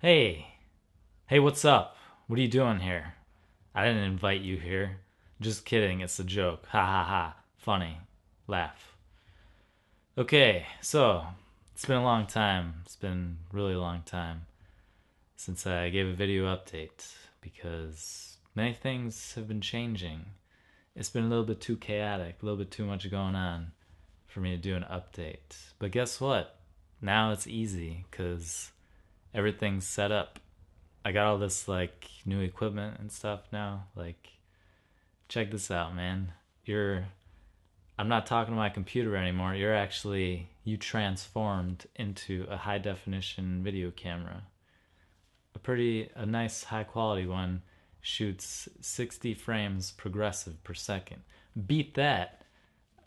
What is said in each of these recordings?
Hey, hey, what's up? What are you doing here? I didn't invite you here. Just kidding, it's a joke. Ha ha ha. Funny. Laugh. Okay, so it's been a long time. It's been a really long time since I gave a video update because many things have been changing. It's been a little bit too chaotic, a little bit too much going on for me to do an update. But guess what? Now it's easy because everything's set up. I got all this like new equipment and stuff now. Like, check this out, man. I'm not talking to my computer anymore. You transformed into a high definition video camera. A nice high quality one shoots 60 frames progressive per second. Beat that.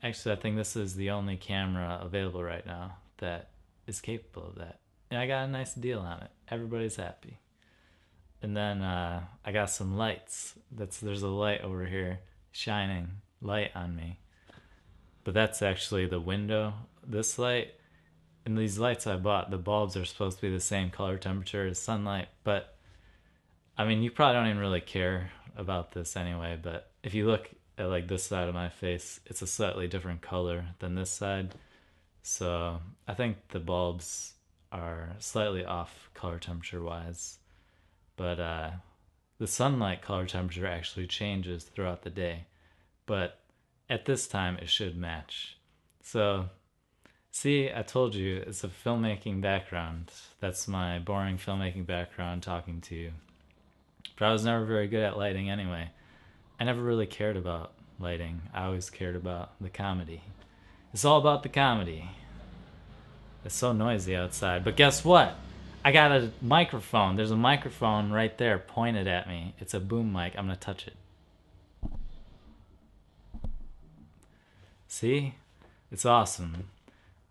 Actually, I think this is the only camera available right now that is capable of that. And I got a nice deal on it. Everybody's happy. And then I got some lights. There's a light over here shining light on me. But that's actually the window. This light and these lights I bought, the bulbs are supposed to be the same color temperature as sunlight. But I mean, you probably don't even really care about this anyway. But if you look at like this side of my face, it's a slightly different color than this side. So I think the bulbs are slightly off color temperature wise. But the sunlight color temperature actually changes throughout the day. But at this time, it should match. So, see, I told you, it's a filmmaking background. That's my boring filmmaking background talking to you. But I was never very good at lighting anyway. I never really cared about lighting. I always cared about the comedy. It's all about the comedy. It's so noisy outside. But guess what? I got a microphone. There's a microphone right there pointed at me. It's a boom mic. I'm going to touch it. See? It's awesome.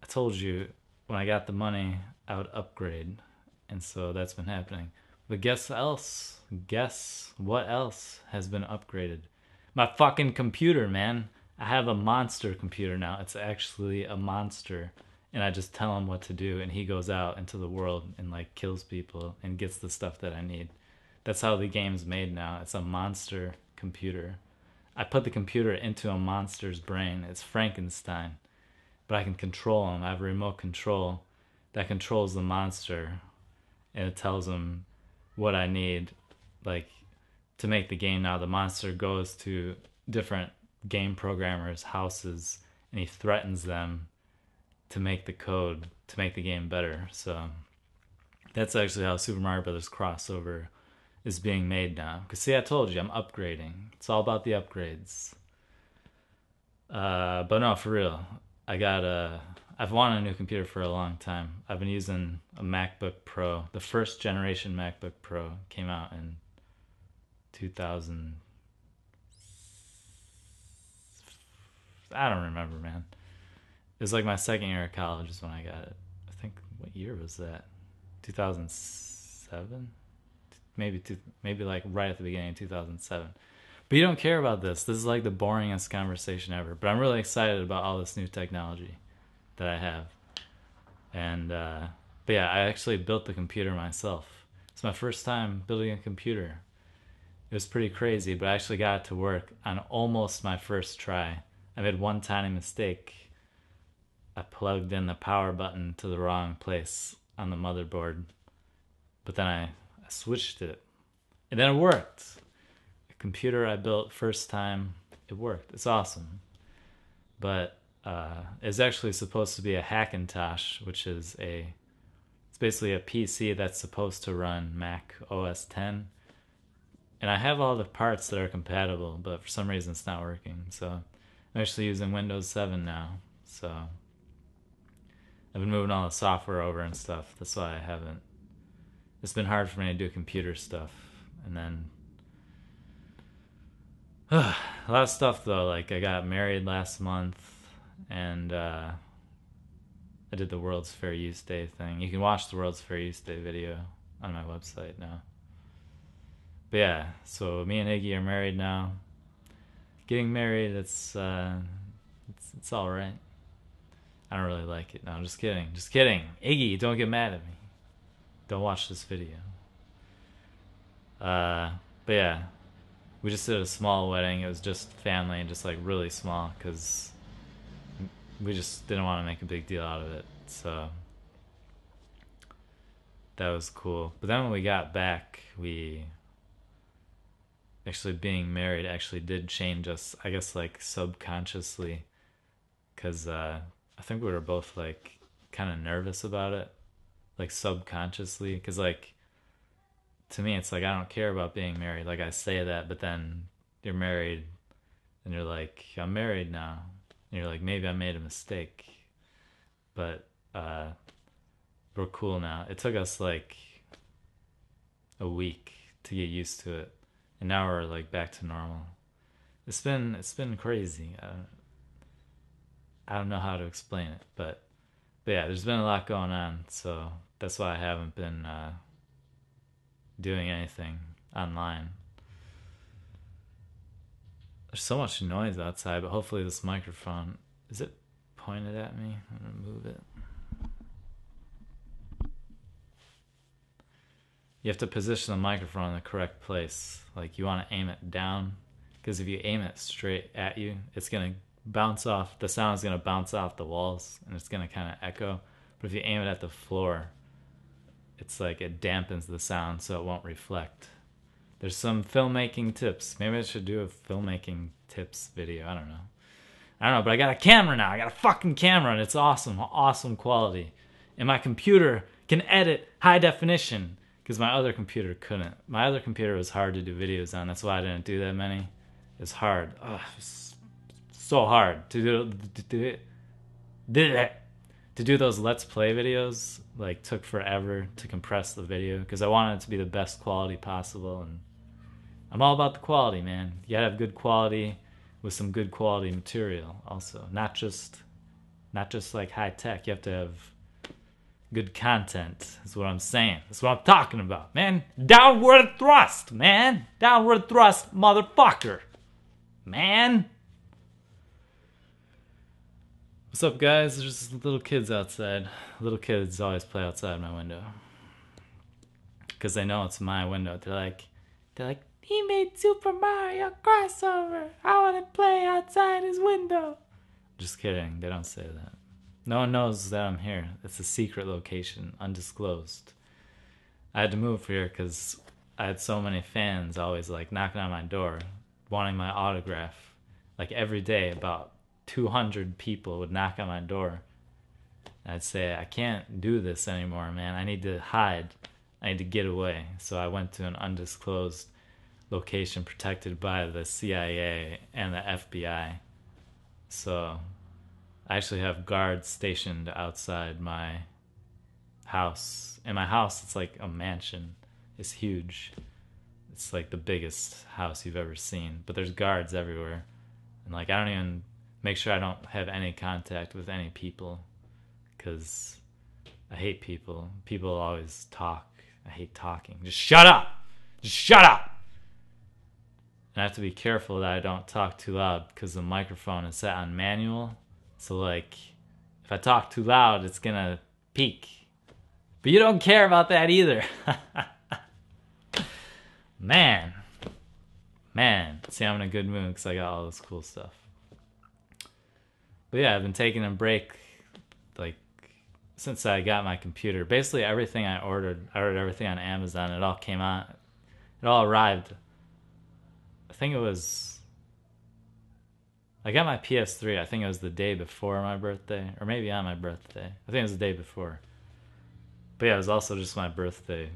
I told you when I got the money, I would upgrade. And so that's been happening. But guess else? Guess what else has been upgraded? My fucking computer, man. I have a monster computer now. It's actually a monster. And I just tell him what to do, and he goes out into the world and like kills people and gets the stuff that I need. That's how the game's made now. It's a monster computer. I put the computer into a monster's brain. It's Frankenstein, but I can control him. I have a remote control that controls the monster, and it tells him what I need, like to make the game. Now the monster goes to different game programmers' houses, and he threatens them to make the code to make the game better. So that's actually how Super Mario Brothers crossover is being made now. Because see, I told you, I'm upgrading. It's all about the upgrades. But no, for real, I've wanted a new computer for a long time. I've been using a MacBook Pro. The first generation MacBook Pro came out in 2000. I don't remember, man. It was like my second year of college is when I got it. I think, what year was that? 2007? Maybe like right at the beginning of 2007. But you don't care about this. This is like the boringest conversation ever. But I'm really excited about all this new technology that I have. And, but yeah, I actually built the computer myself. It's my first time building a computer. It was pretty crazy, but I actually got it to work on almost my first try. I made one tiny mistake. I plugged in the power button to the wrong place on the motherboard. But then I switched it. And then it worked. The computer I built first time, it worked. It's awesome. But it's actually supposed to be a Hackintosh, which is it's basically a PC that's supposed to run Mac OS X. And I have all the parts that are compatible, but for some reason it's not working. So I'm actually using Windows 7 now. So I've been moving all the software over and stuff. That's why I haven't. It's been hard for me to do computer stuff. And then a lot of stuff though. Like I got married last month, and I did the World's Fair Youth Day thing. You can watch the World's Fair Youth Day video on my website now. But yeah, so me and Iggy are married now. Getting married, it's all right. I don't really like it. No, I'm just kidding. Just kidding. Iggy, don't get mad at me. Don't watch this video. But yeah, we just did a small wedding. It was just family, just like really small, because we just didn't want to make a big deal out of it. So that was cool. But then when we got back, we actually being married actually did change us, I guess, like subconsciously, because I think we were both like kind of nervous about it, like subconsciously, because like to me it's like I don't care about being married. Like I say that, but then you're married and you're like, I'm married now. And you're like, maybe I made a mistake. But we're cool now. It took us like a week to get used to it. And now we're like back to normal. It's been crazy. I don't know how to explain it, but yeah, there's been a lot going on, so that's why I haven't been doing anything online. There's so much noise outside, but hopefully this microphone, is it pointed at me? I'm gonna move it. You have to position the microphone in the correct place. Like you want to aim it down, because if you aim it straight at you, it's gonna bounce off. The sound is gonna bounce off the walls, and it's gonna kind of echo. But if you aim it at the floor, it's like it dampens the sound, so it won't reflect. There's some filmmaking tips. Maybe I should do a filmmaking tips video. I don't know, but I got a camera now. I got a fucking camera, and it's awesome quality. And my computer can edit high definition, because my other computer couldn't. My other computer was hard to do videos on. That's why I didn't do that many. It's hard. It's so hard to do those Let's Play videos. Like took forever to compress the video because I wanted it to be the best quality possible, and I'm all about the quality, man. You gotta have good quality with some good quality material also. Not just like high tech. You have to have good content is what I'm saying. That's what I'm talking about, man. Downward thrust, man. Downward thrust, motherfucker. Man. What's up, guys? There's little kids outside. Little kids always play outside my window. Because they know it's my window. They're like, he made Super Mario crossover. I want to play outside his window. Just kidding. They don't say that. No one knows that I'm here. It's a secret location, undisclosed. I had to move here because I had so many fans always like knocking on my door, wanting my autograph. Like every day, about 200 people would knock on my door. I'd say, I can't do this anymore, man. I need to hide. I need to get away. So I went to an undisclosed location protected by the CIA and the FBI. So I actually have guards stationed outside my house. In my house, it's like a mansion. It's huge. It's like the biggest house you've ever seen. But there's guards everywhere. And like I don't even make sure I don't have any contact with any people, because I hate people. People always talk. I hate talking. Just shut up! Just shut up! And I have to be careful that I don't talk too loud, because the microphone is set on manual. So like, if I talk too loud, it's gonna peak. But you don't care about that either. Man. See, I'm in a good mood because I got all this cool stuff. But yeah, I've been taking a break, like, since I got my computer. Basically everything I ordered everything on Amazon. It all came out. It all arrived. I think it was... I got my PS3, I think it was the day before my birthday. Or maybe on my birthday. I think it was the day before. But yeah, it was also just my birthday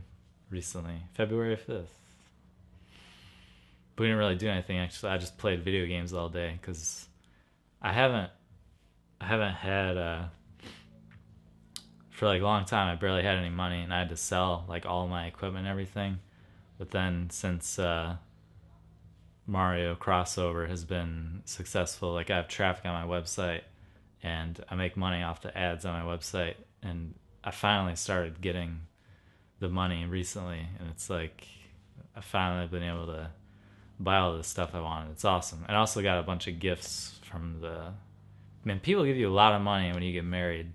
recently. February 5th. But we didn't really do anything, actually. I just played video games all day, because I haven't had... for like a long time, I barely had any money, and I had to sell like all my equipment and everything. But then since... Mario crossover has been successful. Like I have traffic on my website and I make money off the ads on my website, and I finally started getting the money recently, and it's like I finally been able to buy all the stuff I wanted. It's awesome. And I also got a bunch of gifts from the... Man, people give you a lot of money when you get married.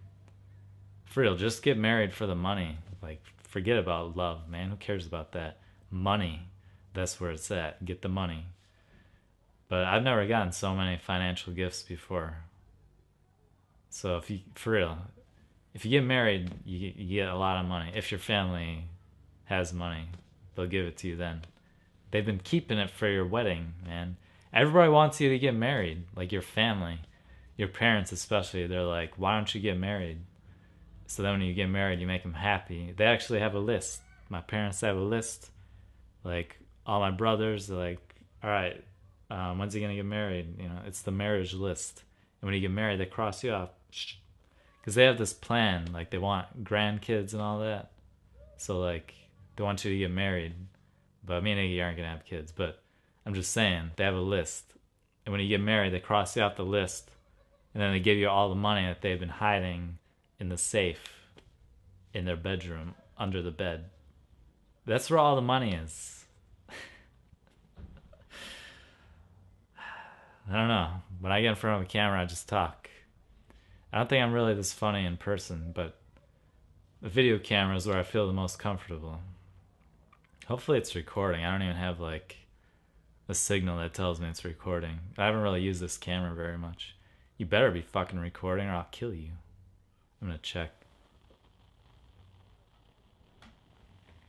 For real, just get married for the money. Like, forget about love, man. Who cares about that? Money. That's where it's at. Get the money. But I've never gotten so many financial gifts before. So if you, for real, if you get married, you get a lot of money. If your family has money, they'll give it to you then. They've been keeping it for your wedding, man. Everybody wants you to get married, like your family, your parents especially. They're like, why don't you get married? So then when you get married, you make them happy. They actually have a list. My parents have a list. Like, all my brothers, they're like, all right, when's he going to get married? You know, it's the marriage list. And when you get married, they cross you off. Because they have this plan. Like, they want grandkids and all that. So, like, they want you to get married. But me and Iggy aren't going to have kids. But I'm just saying, they have a list. And when you get married, they cross you off the list. And then they give you all the money that they've been hiding in the safe in their bedroom under the bed. That's where all the money is. I don't know. When I get in front of a camera, I just talk. I don't think I'm really this funny in person, but the video camera is where I feel the most comfortable. Hopefully it's recording. I don't even have like a signal that tells me it's recording. I haven't really used this camera very much. You better be fucking recording or I'll kill you. I'm gonna check.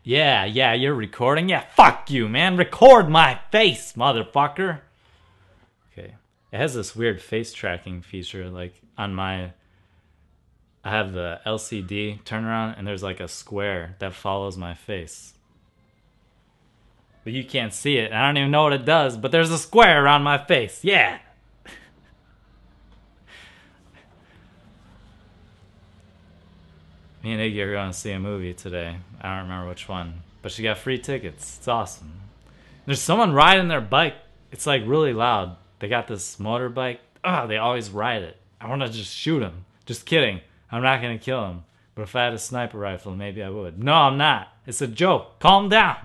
Yeah, you're recording? Yeah, fuck you, man. Record my face, motherfucker. Okay. It has this weird face tracking feature, like on my... I have the LCD turnaround, and there's like a square that follows my face. But you can't see it. I don't even know what it does, but there's a square around my face. Yeah! Me and Iggy are going to see a movie today. I don't remember which one. But she got free tickets. It's awesome. There's someone riding their bike. It's like really loud. They got this motorbike. They always ride it. I want to just shoot him. Just kidding. I'm not going to kill him. But if I had a sniper rifle, maybe I would. No, I'm not. It's a joke. Calm down.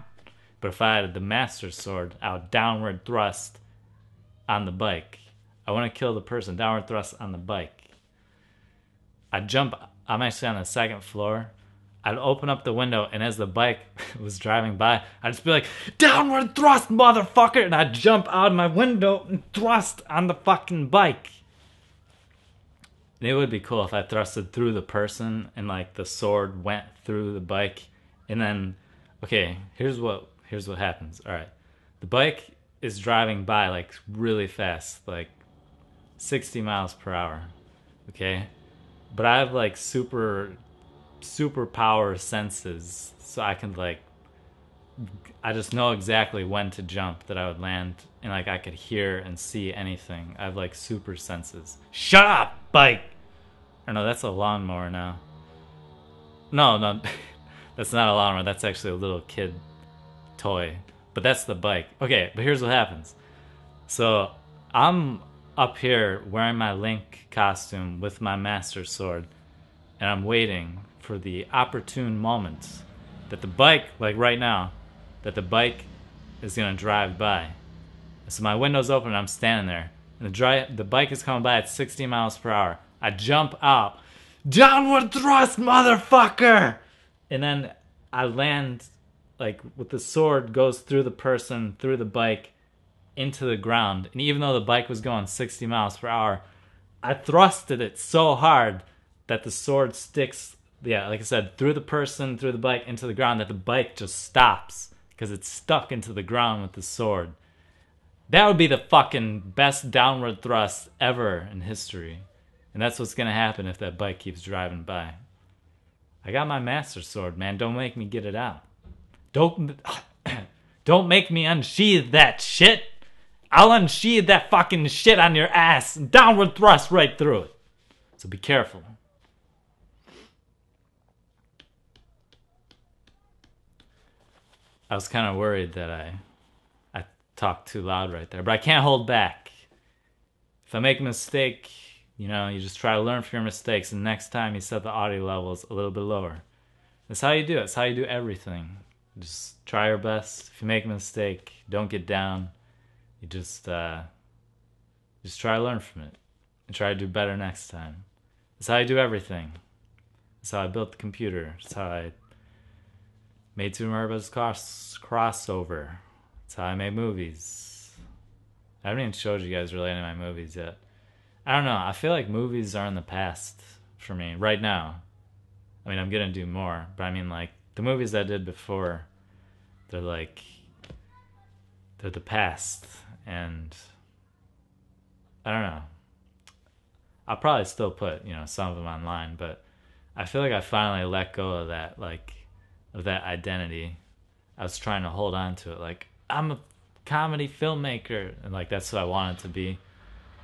But if I had the master sword, I would downward thrust on the bike. I want to kill the person. Downward thrust on the bike. I'd jump... I'm actually on the second floor. I'd open up the window, and as the bike was driving by, I'd just be like, downward thrust, motherfucker! And I'd jump out of my window and thrust on the fucking bike. And it would be cool if I thrusted through the person, and like the sword went through the bike. And then, okay, here's what happens. All right, the bike is driving by like really fast, like 60 miles per hour. Okay. But I have like super power senses, so I can like, I just know exactly when to jump that I would land, and like I could hear and see anything. I have like super senses. Shut up, bike! Or no, that's a lawnmower now. No, that's not a lawnmower. That's actually a little kid toy. But that's the bike. Okay, but here's what happens. So I'm up here wearing my Link costume with my master sword, and I'm waiting for the opportune moment that the bike, like right now, that the bike is gonna drive by. So my window's open and I'm standing there, and the bike is coming by at 60 miles per hour. I jump out, downward thrust, motherfucker! And then I land, like with the sword goes through the person, through the bike, into the ground. And even though the bike was going 60 miles per hour, I thrusted it so hard that the sword sticks, yeah, like I said, through the person, through the bike, into the ground, that the bike just stops because it's stuck into the ground with the sword. That would be the fucking best downward thrust ever in history. And that's what's going to happen if that bike keeps driving by. I got my master sword, man. Don't make me get it out. Don't make me unsheath that shit. I'll unsheath that fucking shit on your ass and downward thrust right through it. So be careful. I was kind of worried that I talked too loud right there, but I can't hold back. If I make a mistake, you just try to learn from your mistakes, and next time you set the audio levels a little bit lower. That's how you do it. That's how you do everything. Just try your best. If you make a mistake, don't get down. You just try to learn from it and try to do better next time. That's how I do everything. That's how I built the computer. That's how I made Super Mario Bros. Crossover. That's how I make movies. I haven't even showed you guys really any of my movies yet. I don't know. I feel like movies are in the past for me right now. I mean, I'm gonna do more, but I mean, like the movies I did before, they're like they're the past, and I don't know. I'll probably still put some of them online, but I feel like I finally let go of that of that identity. I was trying to hold on to it, like I'm a comedy filmmaker, and like that's what I wanted to be,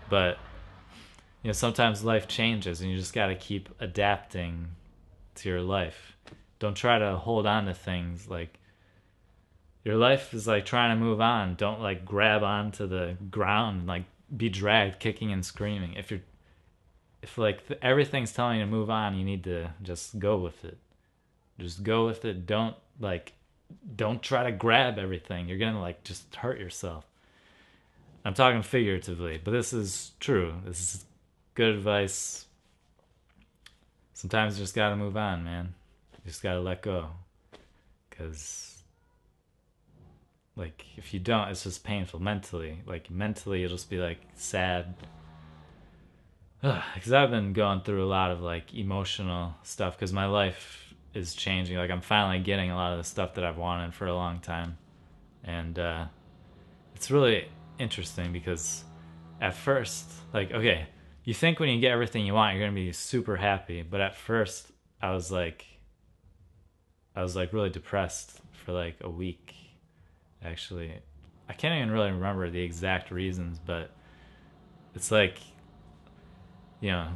but sometimes life changes and you just got to keep adapting to your life. Don't try to hold on to things. Like your life is like trying to move on. Don't like grab onto the ground and like be dragged kicking and screaming. If like everything's telling you to move on, you need to just go with it. Just go with it. Don't try to grab everything. You're going to like just hurt yourself. I'm talking figuratively, but this is true. This is good advice. Sometimes you just gotta move on, man. You just gotta let go. Because, like, if you don't, it's just painful mentally. Like, mentally, you'll just be, like, sad. Because I've been going through a lot of, like, emotional stuff. Because my life is changing. Like, I'm finally getting a lot of the stuff that I've wanted for a long time. And, it's really interesting because at first, like, okay, you think when you get everything you want, you're gonna be super happy. But at first, I was like really depressed for like a week. Actually, I can't even really remember the exact reasons, but it's like, you know,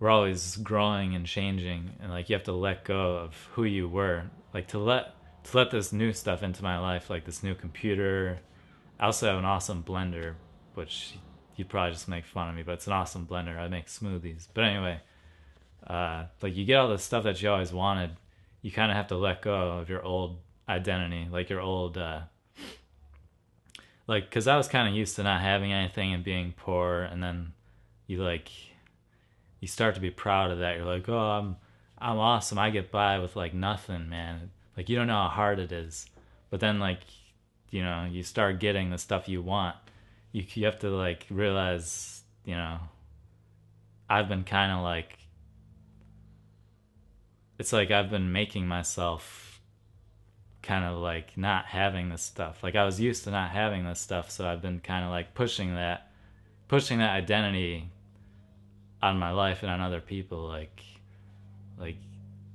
we're always growing and changing, and like you have to let go of who you were, like to let this new stuff into my life, like this new computer. I also have an awesome blender, which you'd probably just make fun of me, but it's an awesome blender. I make smoothies. But anyway, like you get all the stuff that you always wanted. You kind of have to let go of your old identity, like your old, like, because I was kind of used to not having anything and being poor, and then you like, you start to be proud of that. You're like, oh, I'm awesome. I get by with like nothing, man. Like you don't know how hard it is. But then like, you start getting the stuff you want. You have to like realize, I've been kind of like, it's like I've been making myself kind of like not having this stuff. Like I was used to not having this stuff, so I've been kind of like pushing that identity on my life and on other people. Like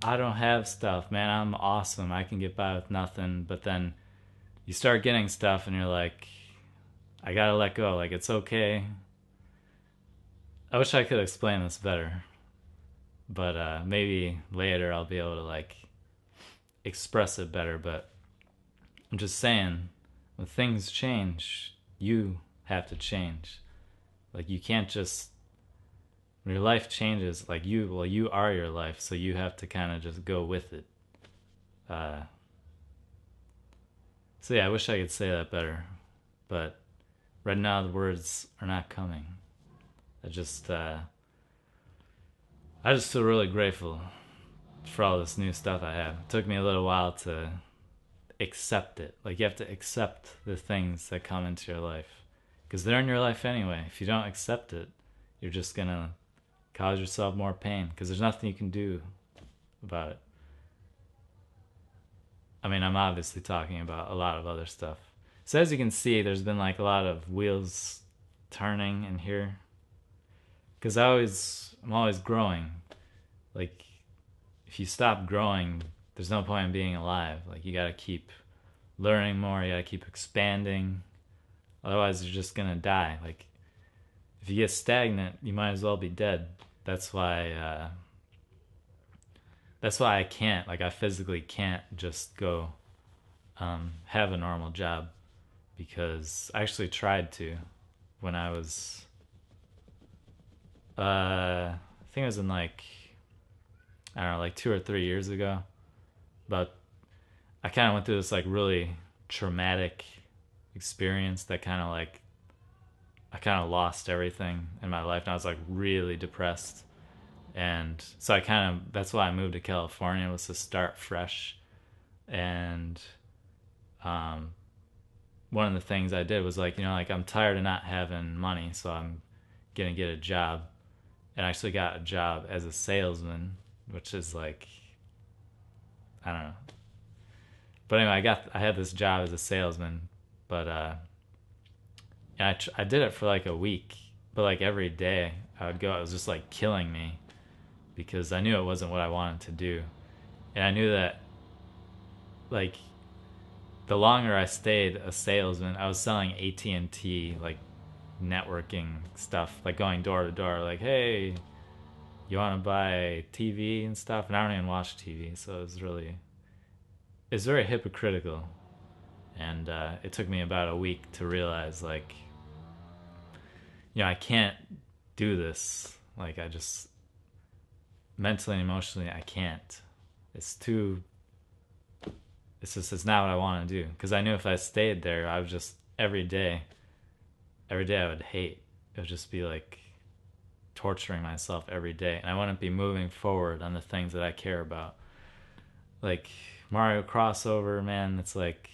I don't have stuff, man. I'm awesome. I can get by with nothing. But then you start getting stuff, and you're like, I gotta let go. Like it's okay. I wish I could explain this better, but maybe later I'll be able to like express it better. But I'm just saying, when things change, you have to change. Like you can't just, when your life changes, like you are your life, so you have to kind of just go with it. So yeah, I wish I could say that better, but right now the words are not coming. I just feel really grateful for all this new stuff I have. It took me a little while to accept it. Like you have to accept the things that come into your life, because they're in your life anyway. If you don't accept it, you're just gonna cause yourself more pain, because there's nothing you can do about it. I mean, I'm obviously talking about a lot of other stuff. So as you can see, there's been like a lot of wheels turning in here, because I'm always growing. Like if you stop growing, there's no point in being alive. Like you gotta keep learning more, you gotta keep expanding, otherwise you're just gonna die. Like if you get stagnant, you might as well be dead. That's why I can't, like I physically can't just go have a normal job, because I actually tried to when I was I think it was in like, I don't know, like 2 or 3 years ago. But I kind of went through this like really traumatic experience that kind of like, I kind of lost everything in my life, and I was like really depressed. And so that's why I moved to California, was to start fresh. And one of the things I did was like, like I'm tired of not having money, so I'm gonna get a job. And I actually got a job as a salesman, which is like, I don't know. But anyway, I had this job as a salesman, but and I did it for like a week, but like every day I would go, it was just like killing me because I knew it wasn't what I wanted to do, and I knew that like the longer I stayed a salesman, I was selling AT&T like networking stuff, like going door to door, like, hey, you want to buy TV and stuff, and I don't even watch TV, so it's very hypocritical, and it took me about a week to realize like, I can't do this. Like I just mentally and emotionally I can't. It's too. It's not what I want to do because I knew if I stayed there, I would just every day I would hate. It would just be like torturing myself every day, and I wouldn't be moving forward on the things that I care about. Like Mario crossover, man, it's like,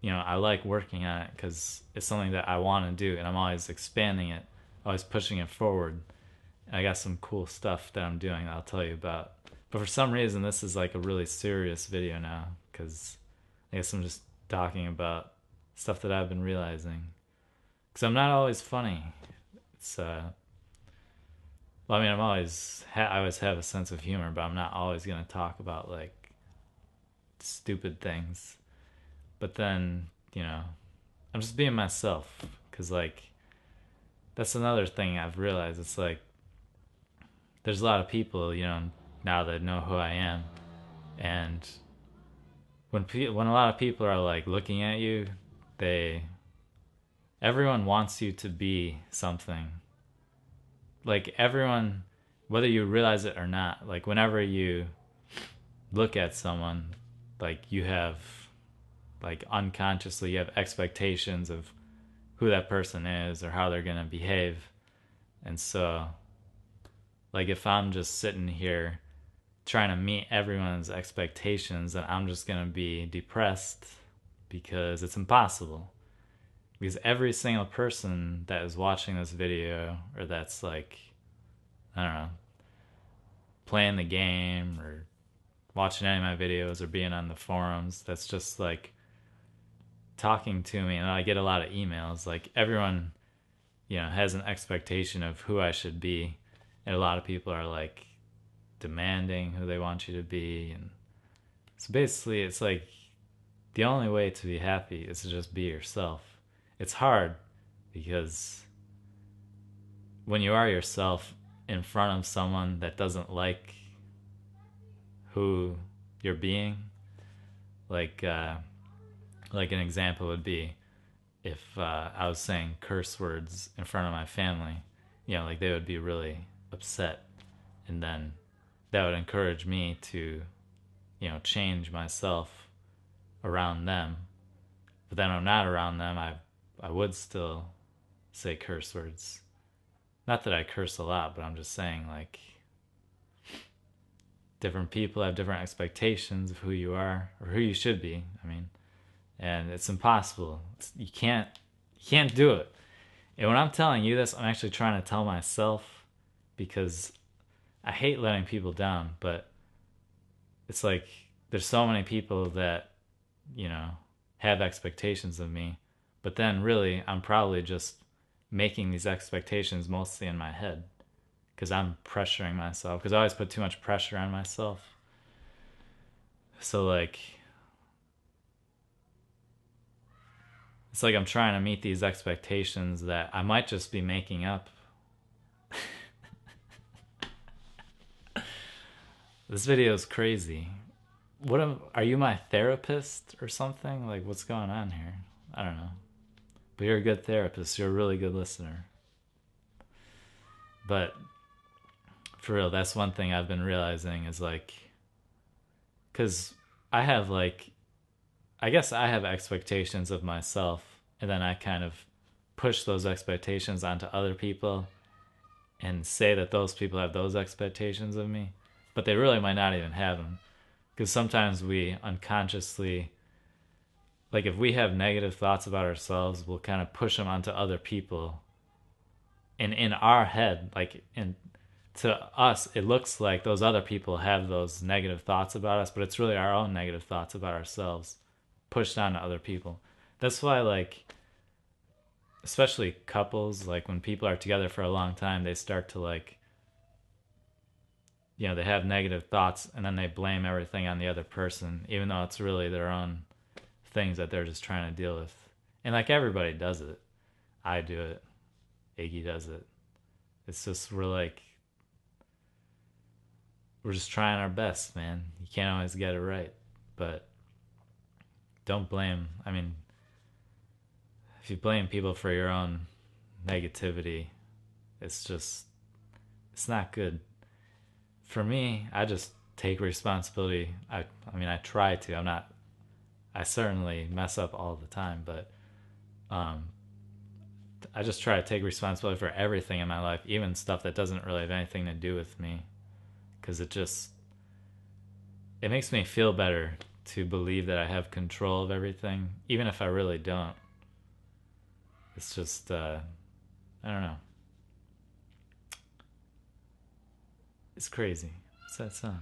I like working on it because it's something that I want to do, and I'm always expanding it, always pushing it forward. And I got some cool stuff that I'm doing that I'll tell you about. But for some reason, this is like a really serious video now because I guess I'm just talking about stuff that I've been realizing. Because I'm not always funny. It's well, I mean, I always have a sense of humor, but I'm not always gonna talk about like stupid things. But then, I'm just being myself because like that's another thing I've realized. It's like there's a lot of people, now that know who I am, and when a lot of people are like looking at you, everyone wants you to be something. Like everyone, whether you realize it or not, like whenever you look at someone, like you have, like unconsciously, you have expectations of who that person is or how they're gonna behave. And so, like if I'm just sitting here trying to meet everyone's expectations, then I'm just gonna be depressed because it's impossible. Because every single person that is watching this video or that's like, I don't know, playing the game or watching any of my videos or being on the forums, that's just like talking to me, and I get a lot of emails. Like everyone, has an expectation of who I should be, and a lot of people are like demanding who they want you to be. And so basically it's like the only way to be happy is to just be yourself. It's hard because when you are yourself in front of someone that doesn't like who you're being, like an example would be if I was saying curse words in front of my family, like they would be really upset, and then that would encourage me to, change myself around them. But then when I'm not around them, I would still say curse words. Not that I curse a lot, but I'm just saying like different people have different expectations of who you are or who you should be. I mean, and it's impossible. You can't do it. And when I'm telling you this, I'm actually trying to tell myself because I hate letting people down, but it's like there's so many people that, have expectations of me, but then really I'm probably just making these expectations mostly in my head because I'm pressuring myself because I always put too much pressure on myself. So like it's like I'm trying to meet these expectations that I might just be making up. This video is crazy. Are you my therapist or something? Like what's going on here? I don't know. But you're a good therapist. You're a really good listener. But for real, that's one thing I've been realizing is like, because I guess I have expectations of myself, and then I kind of push those expectations onto other people and say that those people have those expectations of me, but they really might not even have them. Because sometimes we unconsciously like if we have negative thoughts about ourselves, we'll kind of push them onto other people. And in our head, like in to us, it looks like those other people have those negative thoughts about us, but it's really our own negative thoughts about ourselves pushed onto other people. That's why, like, especially couples, like when people are together for a long time, they start to like, they have negative thoughts and then they blame everything on the other person, even though it's really their own things that they're just trying to deal with. And like everybody does it. I do it. Iggy does it. It's just we're just trying our best, man. You can't always get it right, but don't blame. I mean, if you blame people for your own negativity, it's not good. For me, I just take responsibility. I mean, I try to. I certainly mess up all the time, but um, I just try to take responsibility for everything in my life, even stuff that doesn't really have anything to do with me, because it makes me feel better to believe that I have control of everything, even if I really don't. It's just I don't know. It's crazy. What's that sound?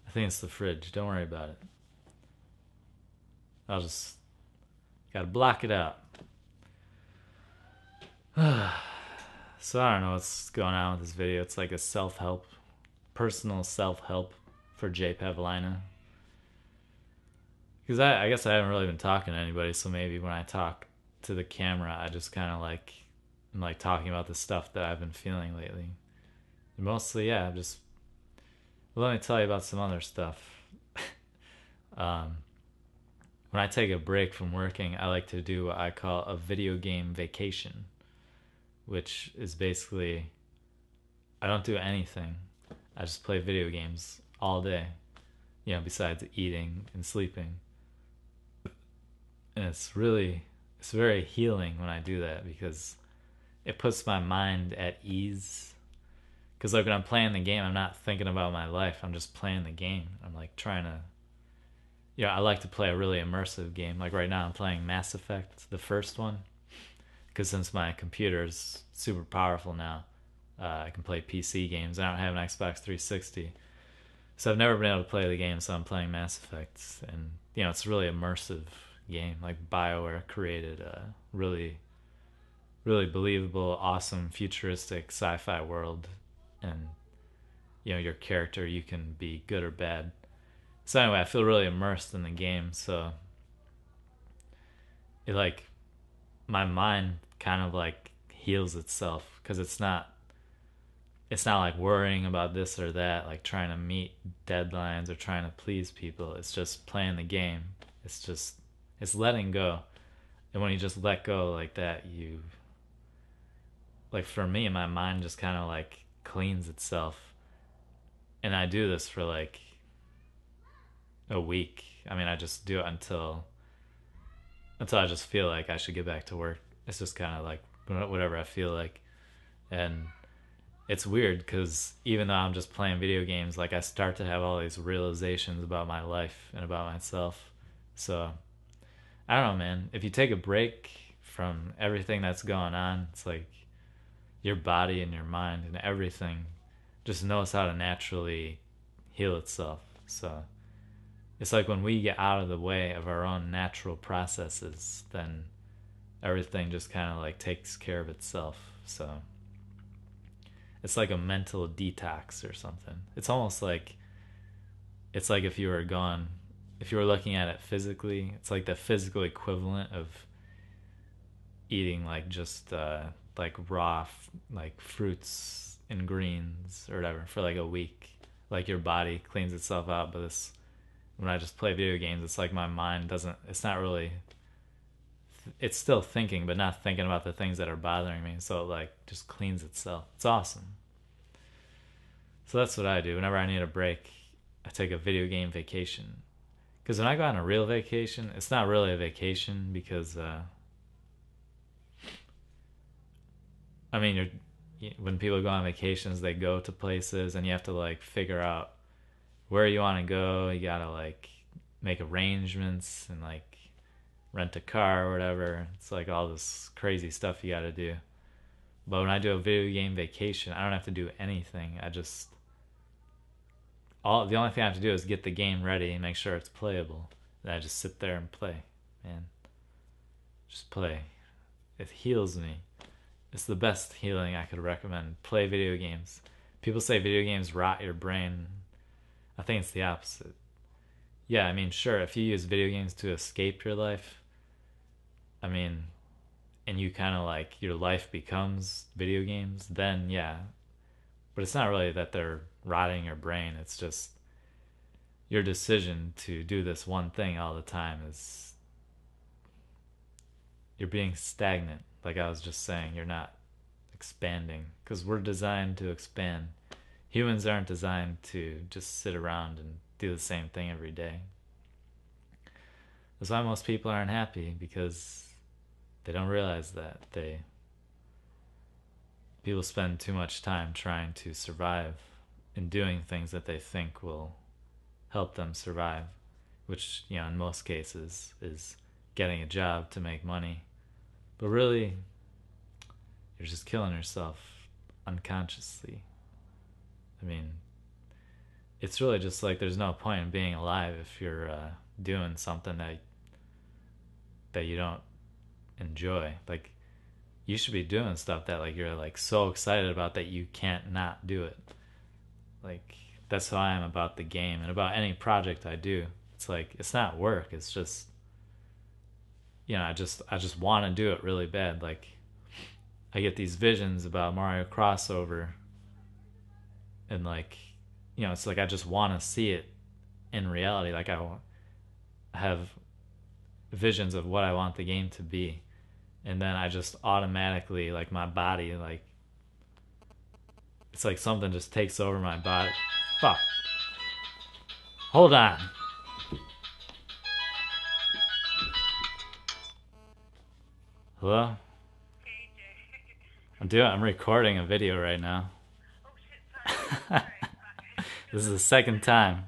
I think it's the fridge. Don't worry about it. I'll just gotta block it out. So I don't know what's going on with this video. It's like a personal self-help for Pavlina. Because I guess I haven't really been talking to anybody, so maybe when I talk to the camera, I just kind of I'm like talking about the stuff that I've been feeling lately. And mostly, yeah, let me tell you about some other stuff. um, when I take a break from working, I like to do what I call a video game vacation, which is basically I don't do anything. I just play video games all day, besides eating and sleeping. And it's very healing when I do that because it puts my mind at ease. Because like when I'm playing the game, I'm not thinking about my life. I'm just playing the game. I'm like trying to, I like to play a really immersive game. Like right now, I'm playing Mass Effect, the first one, because since my computer is super powerful now, I can play PC games. I don't have an Xbox 360, so I've never been able to play the game. So I'm playing Mass Effect, and it's a really immersive game. Like BioWare created a really, really believable, awesome, futuristic sci-fi world, and your character, you can be good or bad. So anyway, I feel really immersed in the game. So it my mind kind of heals itself because it's not like worrying about this or that, like trying to meet deadlines or trying to please people. It's just playing the game. It's letting go. And when you just let go like that, for me, my mind just kind of cleans itself. And I do this for a week. I mean, I just do it until I just feel like I should get back to work. It's just kind of whatever I feel like. And it's weird because even though I'm just playing video games, I start to have all these realizations about my life and about myself. So I don't know, man. If you take a break from everything that's going on, it's like your body and your mind and everything just knows how to naturally heal itself. So it's like when we get out of the way of our own natural processes, then everything just kind of takes care of itself. So it's like a mental detox or something. It's almost it's like if you were looking at it physically, it's like the physical equivalent of eating just raw fruits and greens or whatever for a week. Like your body cleans itself out, but when I just play video games, it's like my mind it's not really, it's still thinking, but not thinking about the things that are bothering me. So it just cleans itself. It's awesome. So that's what I do. Whenever I need a break, I take a video game vacation. Because when I go on a real vacation, it's not really a vacation because, when people go on vacations, they go to places and you have to figure out where you want to go. You gotta like make arrangements and like rent a car or whatever. It's like all this crazy stuff you gotta do. But when I do a video game vacation, I don't have to do anything. The only thing I have to do is get the game ready and make sure it's playable. And I just sit there and play, man. Just play. It heals me. It's the best healing I could recommend. Play video games. People say video games rot your brain. I think it's the opposite. Yeah, I mean, sure, if you use video games to escape your life, I mean, and you kind of like your life becomes video games, then yeah. But it's not really that they're rotting your brain. It's just your decision to do this one thing all the time is you're being stagnant. Like I was just saying, you're not expanding because we're designed to expand. Humans aren't designed to just sit around and do the same thing every day. That's why most people aren't happy, because they don't realize that people spend too much time trying to survive and doing things that they think will help them survive, which, you know, in most cases is getting a job to make money. But really, you're just killing yourself unconsciously. I mean, it's really just like there's no point in being alive if you're doing something that you don't enjoy. Like, you should be doing stuff that like you're like so excited about that you can't not do it. Like, that's how I am about the game and about any project I do. It's like, it's not work. It's just, you know, I just want to do it really bad. Like, I get these visions about Mario crossover, and like, you know, it's like I just want to see it in reality. Like, I have visions of what I want the game to be, and then I just automatically, like, my body, like, it's like something just takes over my body. Fuck. Hold on. Hello? I'm recording a video right now. This is the second time.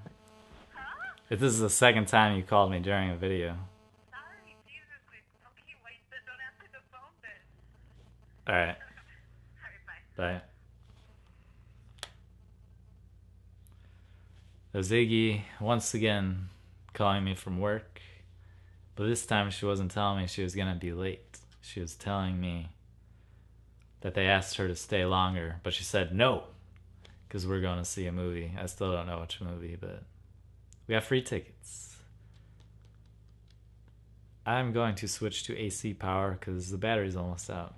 If this is the second time you called me during a video. Sorry, Jesus. Okay, wait, don't answer the phone then. Alright. Alright, bye. Bye. There's Iggy once again calling me from work. But this time she wasn't telling me she was gonna be late. She was telling me that they asked her to stay longer, but she said no, because we're going to see a movie. I still don't know which movie, but we have free tickets. I'm going to switch to AC power because the battery's almost out.